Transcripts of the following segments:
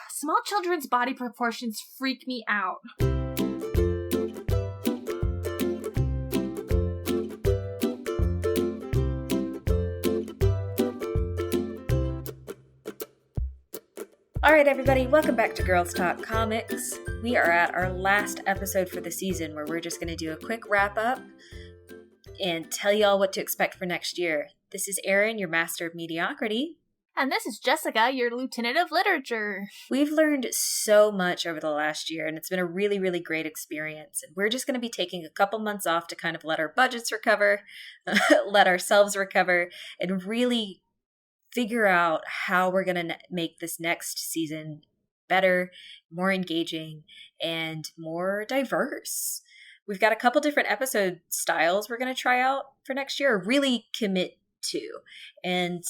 Small children's body proportions freak me out. All right, everybody, welcome back to Girls Talk Comics. We are at our last episode for the season where we're just going to do a quick wrap up and tell you all what to expect for next year. This is Erin, your master of mediocrity. And this is Jessica, your lieutenant of literature. We've learned so much over the last year, and it's been a really, really great experience. And we're just going to be taking a couple months off to kind of let our budgets recover, let ourselves recover, and really figure out how we're going to make this next season better, more engaging, and more diverse. We've got a couple different episode styles we're going to try out for next year, or really commit to. And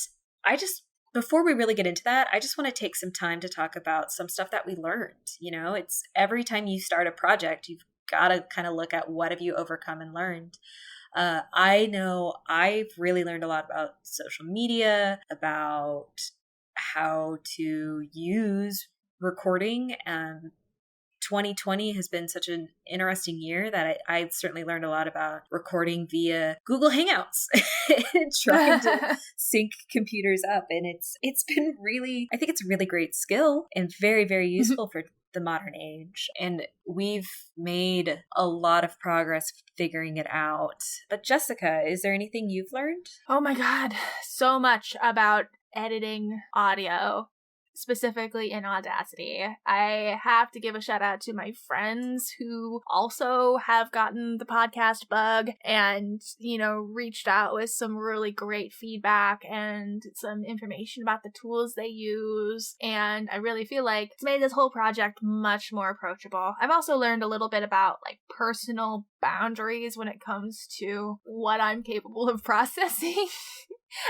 before we really get into that, I just want to take some time to talk about some stuff that we learned. You know, it's every time you start a project, you've got to kind of look at what have you overcome and learned. I know I've really learned a lot about social media, about how to use recording. 2020 has been such an interesting year that I certainly learned a lot about recording via Google Hangouts and trying to sync computers up. And it's been really, I think it's a really great skill and very, very useful for the modern age. And we've made a lot of progress figuring it out. But Jessica, is there anything you've learned? Oh my God, so much about editing audio, specifically in Audacity. I have to give a shout out to my friends who also have gotten the podcast bug and, reached out with some really great feedback and some information about the tools they use. And I really feel like it's made this whole project much more approachable. I've also learned a little bit about personal boundaries when it comes to what I'm capable of processing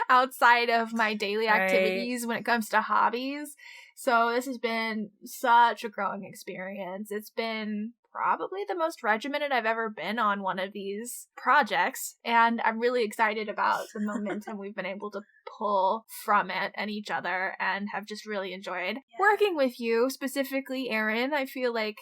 outside of my daily activities when it comes to hobbies. So this has been such a growing experience. It's been probably the most regimented I've ever been on one of these projects, and I'm really excited about the momentum we've been able to pull from it and each other, and have just really enjoyed working with you, specifically Erin. I feel like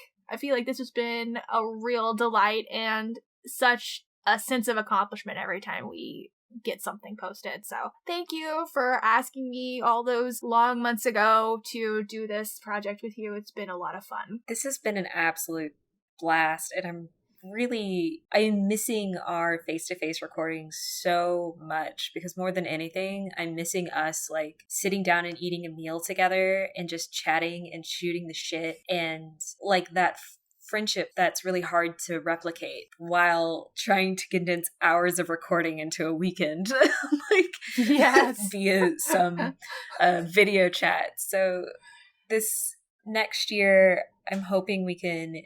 this has been a real delight and such a sense of accomplishment every time we get something posted. So thank you for asking me all those long months ago to do this project with you. It's been a lot of fun. This has been an absolute blast, and I'm missing our face-to-face recordings so much, because more than anything, I'm missing us sitting down and eating a meal together and just chatting and shooting the shit, and that friendship that's really hard to replicate while trying to condense hours of recording into a weekend, yes, via some video chat. So this next year, I'm hoping we can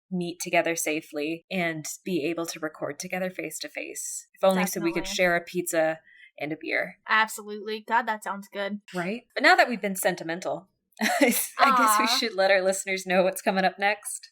meet together safely and be able to record together face to face. If only so we could share a pizza and a beer. Absolutely. God, that sounds good. Right? But now that we've been sentimental, I guess we should let our listeners know what's coming up next.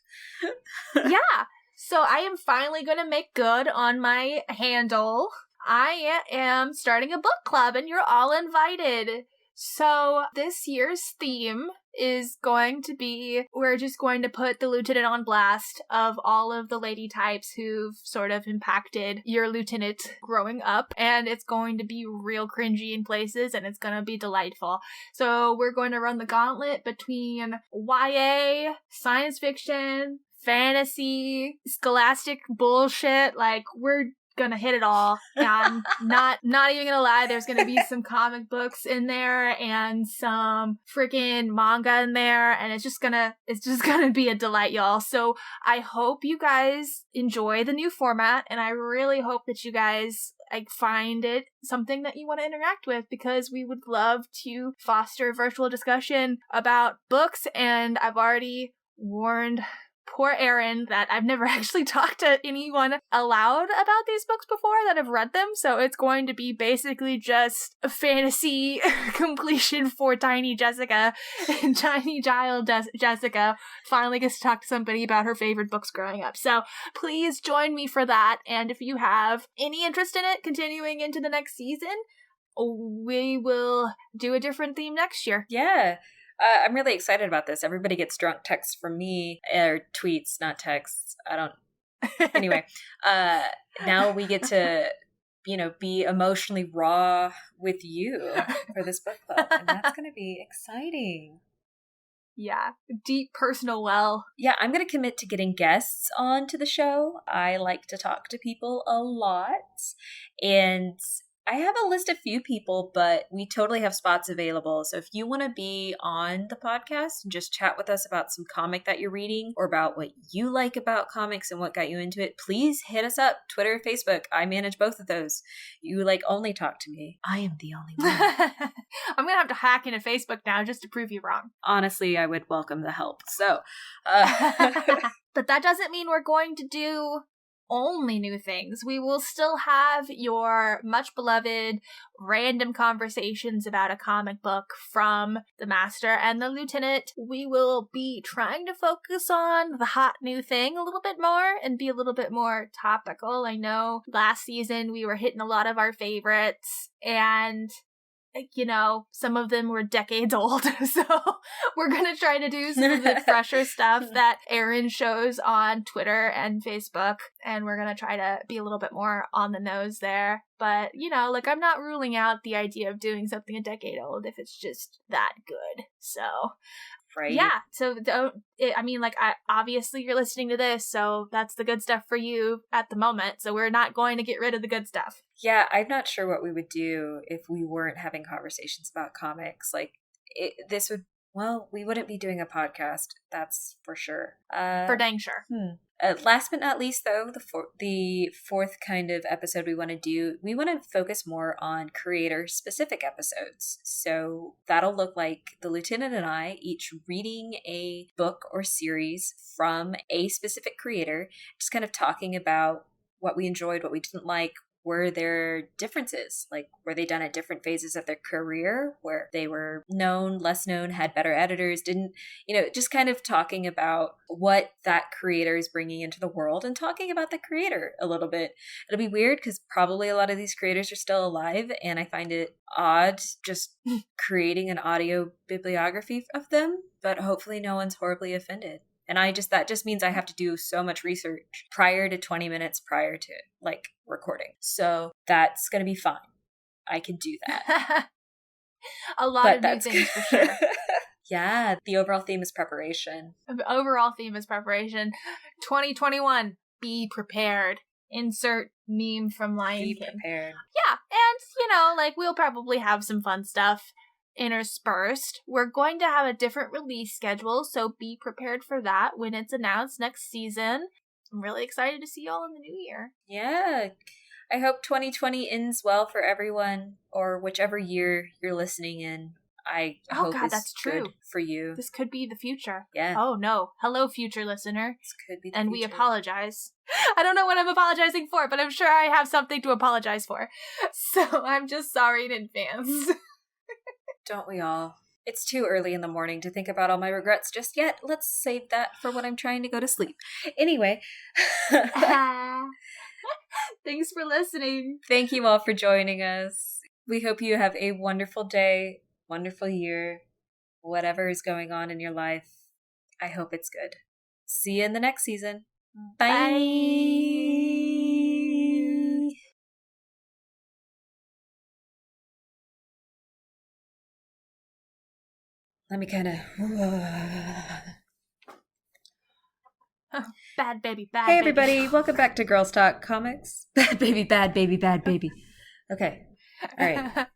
Yeah. So I am finally going to make good on my handle. I am starting a book club, and you're all invited. So this year's theme is going to be, we're just going to put the lieutenant on blast of all of the lady types who've sort of impacted your lieutenant growing up, and it's going to be real cringy in places, and it's going to be delightful. So we're going to run the gauntlet between YA, science fiction, fantasy, scholastic bullshit. We're gonna hit it all. And not even gonna lie, there's gonna be some comic books in there and some freaking manga in there, and it's just gonna be a delight, y'all. So I hope you guys enjoy the new format, and I really hope that you guys find it something that you want to interact with, because we would love to foster virtual discussion about books. And I've already warned poor Erin that I've never actually talked to anyone aloud about these books before that have read them, so it's going to be basically just a fantasy completion for Tiny Jessica, and Tiny Child Jessica finally gets to talk to somebody about her favorite books growing up. So please join me for that, and if you have any interest in it continuing into the next season, we will do a different theme next year. Yeah. I'm really excited about this. Everybody gets drunk texts from me, or tweets, not texts. I don't. Anyway, now we get to, be emotionally raw with you for this book club, and that's going to be exciting. Yeah, deep personal well. Yeah, I'm going to commit to getting guests onto the show. I like to talk to people a lot, and I have a list of few people, but we totally have spots available. So if you want to be on the podcast and just chat with us about some comic that you're reading or about what you like about comics and what got you into it, please hit us up. Twitter, Facebook. I manage both of those. You only talk to me. I am the only one. I'm going to have to hack into Facebook now just to prove you wrong. Honestly, I would welcome the help. So, but that doesn't mean we're going to do only new things. We will still have your much beloved random conversations about a comic book from the Master and the Lieutenant. We will be trying to focus on the hot new thing a little bit more and be a little bit more topical. I know last season we were hitting a lot of our favorites, and some of them were decades old, so we're going to try to do some of the fresher stuff that Erin shows on Twitter and Facebook, and we're going to try to be a little bit more on the nose there. But, I'm not ruling out the idea of doing something a decade old if it's just that good. So, right. Yeah, so obviously you're listening to this, so that's the good stuff for you at the moment, so we're not going to get rid of the good stuff. Yeah, I'm not sure what we would do if we weren't having conversations about comics. We wouldn't be doing a podcast, that's for sure. For dang sure. Last but not least, though, the fourth kind of episode we want to do, we want to focus more on creator-specific episodes. So that'll look like the Lieutenant and I each reading a book or series from a specific creator, just kind of talking about what we enjoyed, what we didn't like. Were there differences? Were they done at different phases of their career where they were known, less known, had better editors, didn't, just kind of talking about what that creator is bringing into the world and talking about the creator a little bit. It'll be weird because probably a lot of these creators are still alive, and I find it odd just creating an audio bibliography of them, but hopefully no one's horribly offended. And that just means I have to do so much research prior to 20 minutes prior to recording. So that's going to be fine. I can do that. A lot of new things for sure. Yeah, the overall theme is preparation. 2021, be prepared. Insert meme from Lion King. Be prepared. Yeah, and, we'll probably have some fun stuff interspersed. We're going to have a different release schedule, so be prepared for that when it's announced next season. I'm really excited to see y'all in the new year. Yeah. I hope 2020 ends well for everyone, or whichever year you're listening in. I hope that's true. Good for you. This could be the future. Yeah. Oh no. Hello, future listener. This could be the and future. We apologize. I don't know what I'm apologizing for, but I'm sure I have something to apologize for. So I'm just sorry in advance. Don't we all? It's too early in the morning to think about all my regrets just yet. Let's save that for when I'm trying to go to sleep. Anyway. Thanks for listening. Thank you all for joining us. We hope you have a wonderful day, wonderful year, whatever is going on in your life. I hope it's good. See you in the next season. Bye. Bye. Let me kind of... Bad baby, bad Hey, baby. everybody. Welcome back to Girls Talk Comics. Bad baby, bad baby, bad baby. Okay. All right.